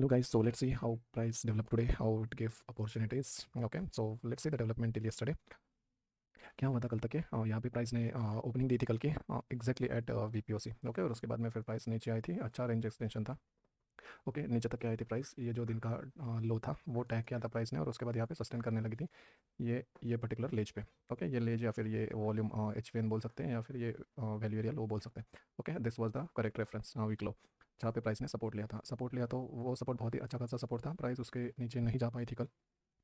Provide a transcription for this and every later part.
Hello guys, so let's see how price developed today, how it gave opportunities. Okay, so let's see the development till yesterday. क्या हुआ था कल तक के यहाँ पे प्राइस ने ओपनिंग दी थी कल की एग्जैक्टली एट वीपीओसी। ओके, और उसके बाद में फिर प्राइस नीचे आई थी, अच्छा रेंज एक्सटेंशन था। ओके, नीचे तक क्या आई थी प्राइस, ये जो दिन का लो था वो टैग किया था प्राइस ने, और उसके बाद यहाँ पे सस्टेन करने लगी थी ये पर्टिकुलर लेज पे। ओके, ये लेज या फिर ये वॉल्यूम एच बोल सकते हैं, या फिर ये वैल्यू एरिया लो बोल सकते हैं। Okay, this was the correct reference week low, जहाँ पे प्राइस ने सपोर्ट लिया था। सपोर्ट लिया तो वो सपोर्ट बहुत ही अच्छा खासा सपोर्ट था, प्राइस उसके नीचे नहीं जा पाई थी कल।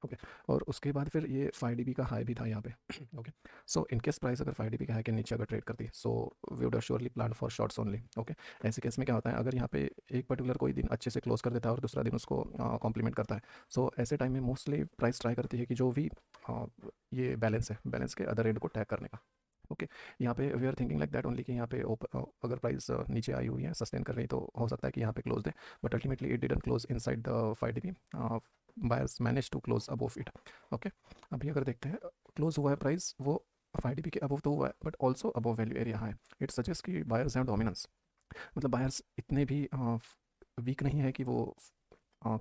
ओके, और उसके बाद फिर ये 5 DB का हाई भी था यहाँ पे। Okay, so in case price अगर 5 DB का हाई के नीचे अगर ट्रेड करती, so we would surely plan for shorts only. Okay, ऐसे केस में क्या होता है, अगर यहाँ पे एक पर्टिकुलर कोई दिन अच्छे से क्लोज कर देता है और दूसरा दिन उसको कॉम्प्लीमेंट करता है, सो ऐसे टाइम में मोस्टली प्राइस ट्राई करती है कि जो भी ये बैलेंस है, बैलेंस के अदर एंड को टैग करने का। ओके, यहाँ पे we are thinking like that only कि यहाँ पे अगर प्राइस नीचे आई हुई है, सस्टेन कर रही, तो हो सकता है कि यहाँ पे क्लोज दे, but ultimately it didn't close inside the 5 DB। Buyers manage to close above it. Okay, अभी अगर देखते हैं क्लोज हुआ है प्राइस, वो 5 DB के अबव तो हुआ है, but also above value area है। इट सजेस्ट कि बायर्स हैव डोमिनेंस, मतलब बायर्स इतने भी वीक नहीं है कि वो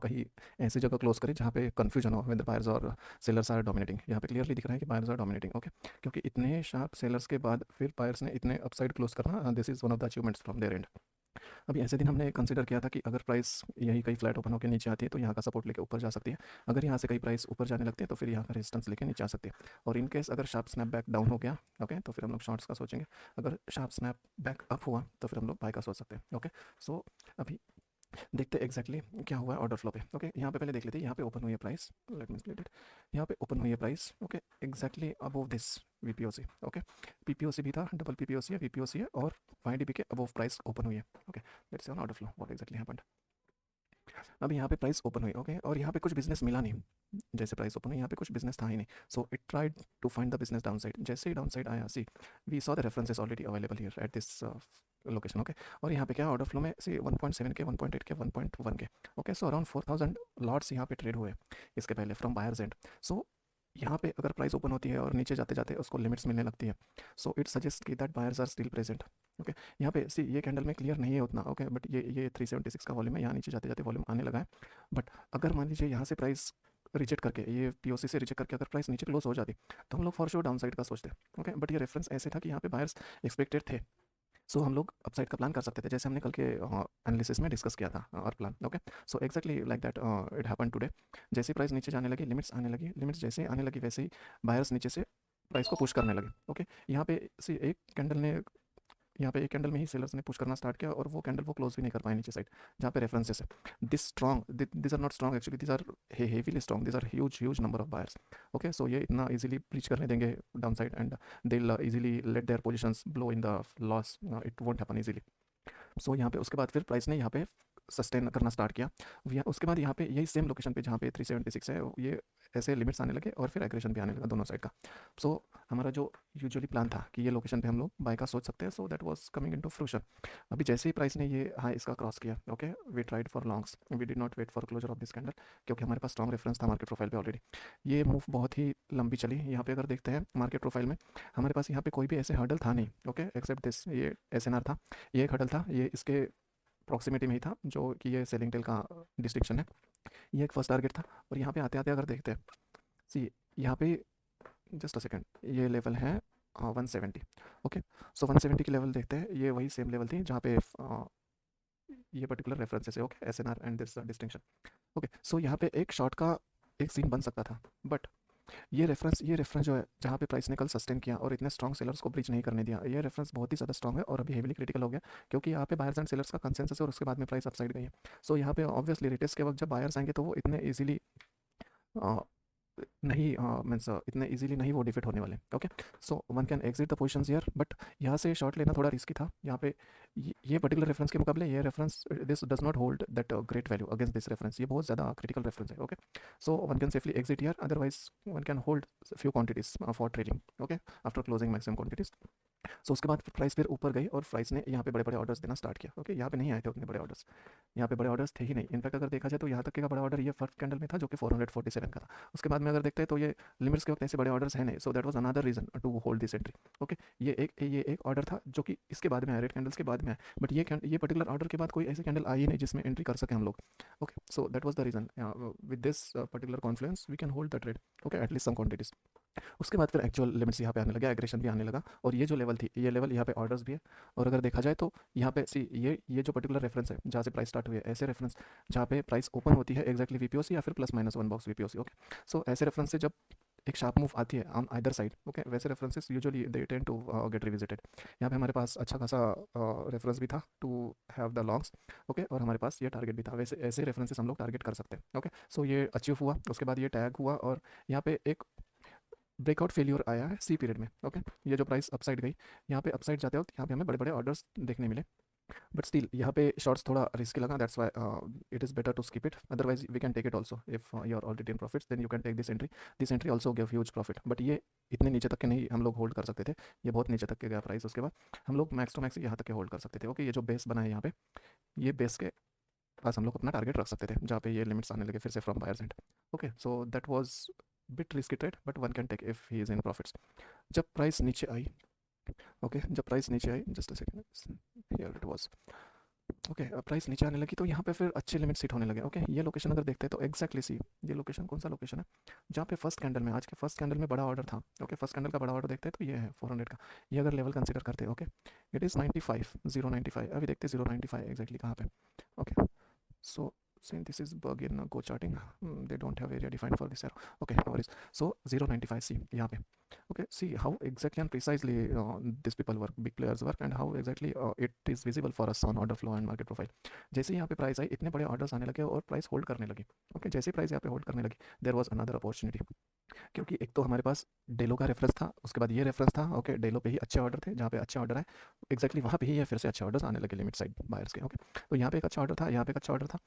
कहीं ऐसी जगह क्लोज करें जहाँ पे कन्फ्यूजन हो विद बायर्स और सेलर्स आर डोमिनेटिंग। यहाँ पे क्लियरली दिख रहा है कि बायर्स आर डोमिनेटिंग। ओके, क्योंकि इतने शार्प सेलर्स के बाद फिर बायर्स ने इतने अपसाइड क्लोज करना, this is one of the achievements from their end. अभी ऐसे दिन हमने कंसीडर किया था कि अगर प्राइस यही कहीं फ्लैट ओपन होकर नीचे आती है तो यहाँ का सपोर्ट लेके ऊपर जा सकती है। अगर यहाँ से कहीं प्राइस ऊपर जाने लगती है तो फिर यहाँ का रेजिस्टेंस लेके नीचे आ सकती है। और इन केस अगर शार्प स्नैप बैक डाउन हो गया, ओके, तो फिर हम लोग शॉर्ट्स का सोचेंगे। अगर शार्प स्नैप बैक अप हुआ तो फिर हम लोग बाय का सोच सकते हैं। ओके, सो अभी देखते हैं एग्जैक्टली क्या हुआ है ऑर्डर फ्लो पे। ओके, यहाँ पे पहले देख लेते हैं, यहाँ पे ओपन हुई है price, let me split it. यहाँ पे ओपन हुई है price, okay, exactly above this VPOC. Okay, PPOC भी था, डबल पीपीओसी है, वीपीओसी है, और 5 DB के अबव प्राइस ओपन हुई है। Okay, let's see on order flow what exactly happened. अब यहाँ पे प्राइस ओपन हुई, ओके, और यहाँ पे कुछ बिजनेस मिला नहीं। जैसे प्राइस ओपन हुई यहाँ पे कुछ बिजनेस था ही नहीं, so it tried to find the business down side. जैसे ही डाउन साइड आया, see we saw the references already available here at this location. Okay, और यहाँ पे क्या ऑर्डर फ्लो में सी 1.7 के, 1.8 के, 1.1 के। ओके, सो अराउंड 4000 लॉट्स यहाँ पे ट्रेड हुए इसके पहले फ्रॉम बायर्स एंड। सो यहाँ पे अगर प्राइस ओपन होती है और नीचे जाते जाते उसको लिमिट्स मिलने लगती है, सो इट सजेस्ट कि that buyers are still present. Okay, यहाँ पे सी ये कैंडल में क्लियर नहीं है उतना, ओके, बट ये 376 का वॉल्यूम है, यहाँ नीचे जाते जाते वॉल्यूम आने लगा है। बट अगर मान लीजिए यहाँ से प्राइस रिजेक्ट करके, ये पीओसी से रिजेक्ट करके अगर प्राइस नीचे क्लोज हो जाती, तो हम लोग फॉर श्योर डाउन साइड का सोचते। ओके, बट ये रेफरेंस ऐसे था कि यहाँ पे बायर्स एक्सपेक्टेड थे, सो हम लोग अपसाइड का प्लान कर सकते थे, जैसे हमने कल के एनालिसिस में डिस्कस किया था और plan. Okay, so exactly like that it happen today. जैसे प्राइस नीचे जाने लगी, लिमिट्स आने लगी, लिमिट्स जैसे आने लगी वैसे ही बायर्स नीचे से प्राइस को पुश करने लगे। ओके, यहाँ पे सी एक कैंडल ने, यहाँ पे एक कैंडल में ही सेलर्स ने पुश करना स्टार्ट किया, और वो कैंडल वो क्लोज भी नहीं कर पाए नीचे साइड जहाँ पे रेफरेंसेस है। This strong, this are not strong actually, this are heavily strong, this are huge number of buyers. Okay, so ये इतना इजीली ब्रीच करने देंगे down side, and they will easily let their positions blow in the loss, it won't happen easily. So यहाँ पे उसके बाद फिर price ने यहाँ पे सस्टेन करना स्टार्ट किया। उसके बाद यहाँ पे यही सेम लोकेशन पे जहाँ पे 376 है, ये ऐसे लिमिट्स आने लगे और फिर एग्रेशन भी आने लगा दोनों साइड का। सो हमारा जो यूजुअली प्लान था कि ये लोकेशन पे हम लोग बाय का सोच सकते हैं, सो that was coming into fruition. अभी जैसे ही प्राइस ने ये हाई इसका क्रॉस किया, okay, we tried for longs, we did not wait for closure of this candle, क्योंकि हमारे पास स्ट्रॉन्ग रेफरेंस था मार्केट प्रोफाइल पे ऑलरेडी। ये मूव बहुत ही लंबी चली। यहाँ पे अगर देखते हैं मार्केट प्रोफाइल में, हमारे पास यहाँ पे कोई भी ऐसे हर्डल था नहीं, ओके, एक्सेप्ट दिस, ये SNR था, ये एक हर्डल था, ये इसके प्रॉक्सिमिटी में ही था, जो कि ये सेलिंग टेल का डिस्टिंक्शन है। ये एक फर्स्ट टारगेट था, और यहाँ पे आते आते अगर देखते हैं, सी यहाँ पे जस्ट अ सेकेंड, ये लेवल है 170। ओके, सो 170 की लेवल देखते हैं, ये वही सेम लेवल थी जहाँ पे ये पर्टिकुलर रेफरेंसेस है, okay, SNR and this distinction. Okay, so यहाँ पे एक शॉर्ट का एक सीन बन सकता था, बट ये रेफरेंस जो है जहाँ पे प्राइस ने कल सस्टेन किया और इतने स्ट्रॉन्ग सेलर्स को ब्रीच नहीं करने दिया, ये रेफरेंस बहुत ही ज़्यादा स्ट्रॉन्ग है और अभी हेवीली क्रिटिकल हो गया, क्योंकि यहाँ पे बायर्स एंड सेलर्स का कंसेंसस है और उसके बाद में प्राइस अपसाइड गई है। सो यहाँ पे ऑब्वियसली रिटेस्ट के वक्त जब बायर्स आएंगे तो वो इतने ईजिली नहीं, मीन्स इतने इजीली नहीं वो डिफिट होने वाले। Okay, so one can exit the positions here, but यहाँ से शॉर्ट लेना थोड़ा रिस्की था। यहाँ पे ये पर्टिकुलर रेफरेंस के मुकाबले ये reference, this does not hold that great value against this reference, ये बहुत ज़्यादा क्रिटिकल रेफरेंस है। Okay, so one can safely exit here, otherwise one can hold few quantities for trading, okay, after closing maximum quantities. So उसके बाद फिर price फिर ऊपर गई और प्राइस ने यहाँ पे बड़े बड़े ऑर्डर्स देना स्टार्ट किया। ओके, यहाँ पे नहीं आए थे उतने बड़े ऑर्डर्स, यहाँ पे बड़े ऑर्डर्स थे ही नहीं। इनफैक्ट अगर देखा जाए तो यहाँ तक का बड़ा ऑर्डर ये फर्स्ट कैंडल में था जो कि 447 का था। उसके बाद में अगर देखते हैं तो ये लिमिट्स के वक्त ऐसे बड़े ऑर्डर्स हैं नहीं। So that was another reason to hold this entry. Okay, ये एक ऑर्डर था जो कि इसके बाद में आया, रेड कैंडल्स के बाद में आया, बट ये पर्टिकुलर ऑर्डर के बाद कोई ऐसी कैंडल आई ही नहीं जिसमें एंट्री कर सके हम लोग। Okay, so that was the reason with this particular confluence we can hold the trade. Okay, at least some quantities. उसके बाद फिर एक्चुअल लिमिट्स यहाँ पे आने लगे, एग्रेशन भी आने लगा, और ये जो लेवल थी, ये लेवल यहाँ पे ऑर्डर्स भी है। और अगर देखा जाए तो यहाँ पे सी ये जो पर्टिकुलर रेफरेंस है जहाँ से प्राइस स्टार्ट हुई है, ऐसे रेफरेंस जहाँ पे प्राइस ओपन होती है एग्जैक्टली वीपीओसी या फिर +- 1 बॉक्स वीपीओसी। ओके, सो ऐसे रेफरेंस से जब एक शार्प मूव आती है ऑन आइदर साइड, ओके, वैसे references usually they tend to get revisited. यहाँ पे हमारे पास अच्छा खासा रेफरेंस भी था to have the longs. Okay, और हमारे पास ये टारगेट भी था, वैसे ऐसे रेफरेंसेस हम लोग टारगेट कर सकते हैं। ओके, सो ये अचीव हुआ, उसके बाद ये टैग हुआ, और यहाँ पे एक ब्रेकआउट फेल्यूर आया है सी पीरियड में। ओके, ये जो प्राइस अपसाइड गई, यहाँ पे अपसाइड जाते वक्त यहाँ पे हमें बड़े बड़े ऑर्डर्स देखने मिले, बट स्टिल यहाँ पे शॉर्ट्स थोड़ा रिस्की लगा, that's why it is better to skip it. Otherwise we can take it also if you are already in profits, then you can take this entry also give huge profit. But ये इतने नीचे तक के नहीं हम लोग hold कर सकते थे, ये बहुत नीचे तक के गया प्राइस। उसके बाद हम लोग मैक्स टू मैक्स यहाँ तक के होल्ड कर सकते थे। ओके, ये जो बेस बना है यहाँ पे, ये बेस के पास हम लोग अपना टारगेट रख सकते थे, जहाँ पे ये लिमिट्स आने लगे फिर से from buyers end. Okay, so that was bit risky trade, but one can take if he is in profits. जब प्राइस नीचे आई, ओके, जब प्राइस नीचे आई, just a second, here it was. Okay, price नीचे आने लगी तो यहाँ पे फिर अच्छे लिमिट हिट होने लगे। ओके, ये लोकेशन अगर देखते हैं तो एग्जैक्टली सी, ये लोकेशन कौन सा लोकेशन है जहाँ पे फर्स्ट कैंडल में, आज के फर्स्ट कैंडल में बड़ा ऑर्डर था। ओके, फर्स्ट कैंडल का बड़ा ऑर्डर देखते हैं तो ये है 400 का। ये अगर लेवल कंसिडर करते हैं, ओके, इट इज़ 95, 095। अभी देखते हैं 095 एग्जैक्टली कहाँ पे। Okay, so since this is bug in go charting, they don't have area defined for this arrow. Okay, no worries. So 095 c यहाँ पे। Okay, see how exactly and precisely these people work, big players work, and how exactly it is visible for us on order flow and market profile. जैसे यहाँ पे price I, इतने बड़े orders आने लगे और प्राइस होल्ड करने लगी। ओके, जैसे प्राइस यहाँ पे होल्ड करने लगी, देयर वाज अनदर अपॉर्चुनिटी, क्योंकि एक तो हमारे पास डेलो का रेफरेंस था, उसके बाद ये रेफरेंस था। ओके, डेलो पे ही अच्छे ऑर्डर थे, जहाँ पे अच्छे ऑर्डर है एग्जैक्टली वहाँ पे ही ये फिर से अच्छे ऑर्डर्स आने लगे लिमिट साइड बायर्स के। ओके, तो यहाँ पे एक अच्छा ऑर्डर था, यहाँ पे एक अच्छा ऑर्डर था,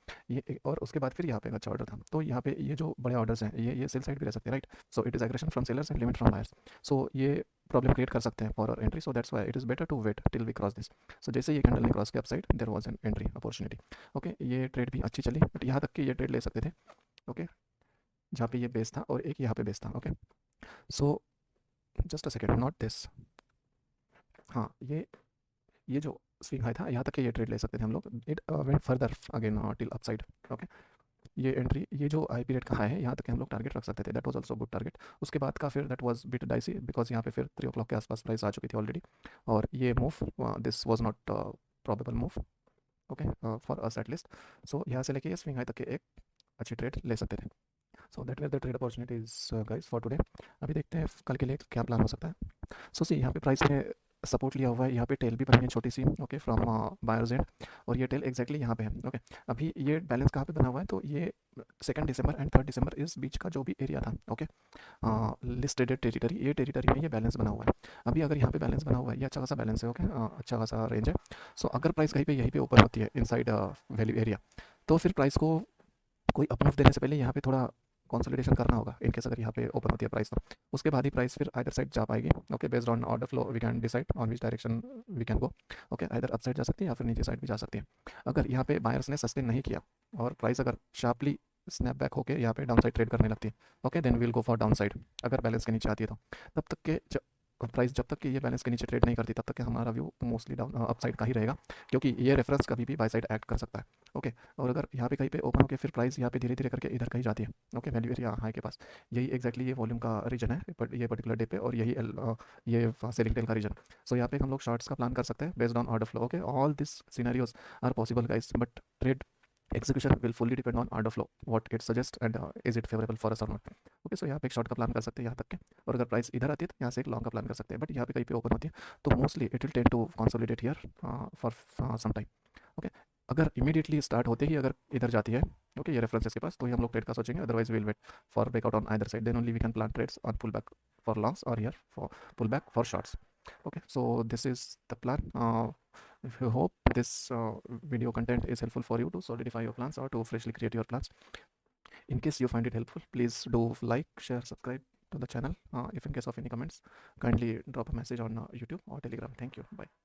और उसके बाद फिर यहाँ पे एक अच्छा ऑर्डर था। तो यहाँ पे ये जो बड़े ऑर्डर्स हैं, ये सेल साइड भी रह सकते हैं, right. So it is aggression from sellers and limit from buyers. So ये प्रॉब्लम क्रिएट कर सकते हैं for our entry, so that's why it is better to wait till we cross this. So जैसे ये कैंडल ने cross किया upside, there was an entry opportunity. Okay, ये trade भी अच्छी चली, बट यहाँ तक कि ये ट्रेड ले सकते थे। ओके, जहाँ पे ये बेस था और एक यहाँ पे बेस था। Okay, so just a second, not this, हाँ, ये जो स्विंग हाई था, यहाँ तक के ये ट्रेड ले सकते थे हम लोग। It went further again till upside. Okay, ये एंट्री, ये जो आई पीरियड का हाई है, यहाँ तक के हम लोग टारगेट रख सकते थे, that was also good target. उसके बाद का फिर that was bit dicey, because यहाँ पे फिर 3 o'clock के आसपास प्राइस आ चुकी थी ऑलरेडी, और ये move this was not probable move. Okay, for us at least. So यहाँ से लेके ये स्विंग हाई तक के एक अच्छी ट्रेड ले सकते थे। So that were the trade opportunities guys for today. अभी देखते हैं कल के लिए क्या प्लान हो सकता है। सो सी, यहाँ पे प्राइस ने सपोर्ट लिया हुआ है, यहाँ पे टेल भी बनी है छोटी सी, ओके, फ्रॉम बायर्स एंड, और ये टेल एग्जैक्टली यहाँ पे है। ओके, अभी ये बैलेंस कहाँ पे बना हुआ है, तो ये 2 दिसंबर एंड 3 दिसंबर इस बीच का जो भी एरिया था, ओके, लिस्टेड टेरिटरी, ये टेरिटरी में ये बैलेंस बना हुआ है। अभी अगर यहाँ पे बैलेंस बना हुआ है, ये अच्छा खासा बैलेंस है। ओके, अच्छा खासा रेंज है। सो अगर प्राइस कहीं पे यहीं पे ओपन होती है इनसाइड वैल्यू एरिया, तो फिर प्राइस को कोई अप मूव देने से पहले यहाँ पे थोड़ा कंसोलिडेशन करना होगा, इनकेस अगर यहाँ पे ओपन होती है प्राइस तो। उसके बाद ही प्राइस फिर आइदर साइड जा पाएगी। Okay, based on order flow we can decide on which direction we can go. Okay, either up side जा सकती है या फिर नीचे साइड भी जा सकती है। अगर यहाँ पे बायर्स ने सस्टेन नहीं किया और प्राइस अगर शार्पली स्नैप बैक होकर यहाँ पे डाउन साइड ट्रेड करने लगती है, okay, then will go for down side. अगर बैलेंस के नीचे आती है तो तब तक के प्राइस जब तक कि ये बैलेंस के नीचे ट्रेड नहीं करती, तब तक कि हमारा view mostly down up side का ही रहेगा, क्योंकि ये रेफरेंस कभी भी बाय साइड एक्ट कर सकता है। ओके, और अगर यहाँ पे कहीं पे ओपन होकर फिर प्राइस यहाँ पे धीरे धीरे करके इधर कहीं जाती है, ओके, वैल्यू एरिया हाई के पास, यही एग्जैक्टली ये वॉल्यूम का रीजन है, बट ये पर्टिकुलर डे पे, और यही ये सेलिंग टेल का रीजन। सो यहाँ पे हम लोग शॉर्ट्स का प्लान कर सकते हैं based on order flow. Okay, all this scenarios are possible guys, but trade execution will fully depend on order flow, what it suggests, and is it favorable for us or not. Okay, so यहाँ पे एक short का plan कर सकते हैं यहाँ तक के, और अगर प्राइस इधर आती है तो यहाँ से एक लॉन्ग का प्लान कर सकते हैं, बट यहाँ पे कहीं पे ओपन होती है तो mostly it will tend to consolidate here for some time. Okay, अगर इमीडिएटली स्टार्ट होते ही अगर इधर जाती है, ओके, ये रेफरेंसेस के पास, तो ही हम लोग ट्रेड का सोचेंगे, otherwise will wait for breakout on either side, then only we can plan trades on pull back for longs और here for pull back for shorts. Okay, so this is the plan. If you hope this video content is helpful for you to solidify your plans or to freshly create your plans. In case you find it helpful, please do like, share, subscribe to the channel. If in case of any comments, kindly drop a message on YouTube or Telegram. Thank you. Bye.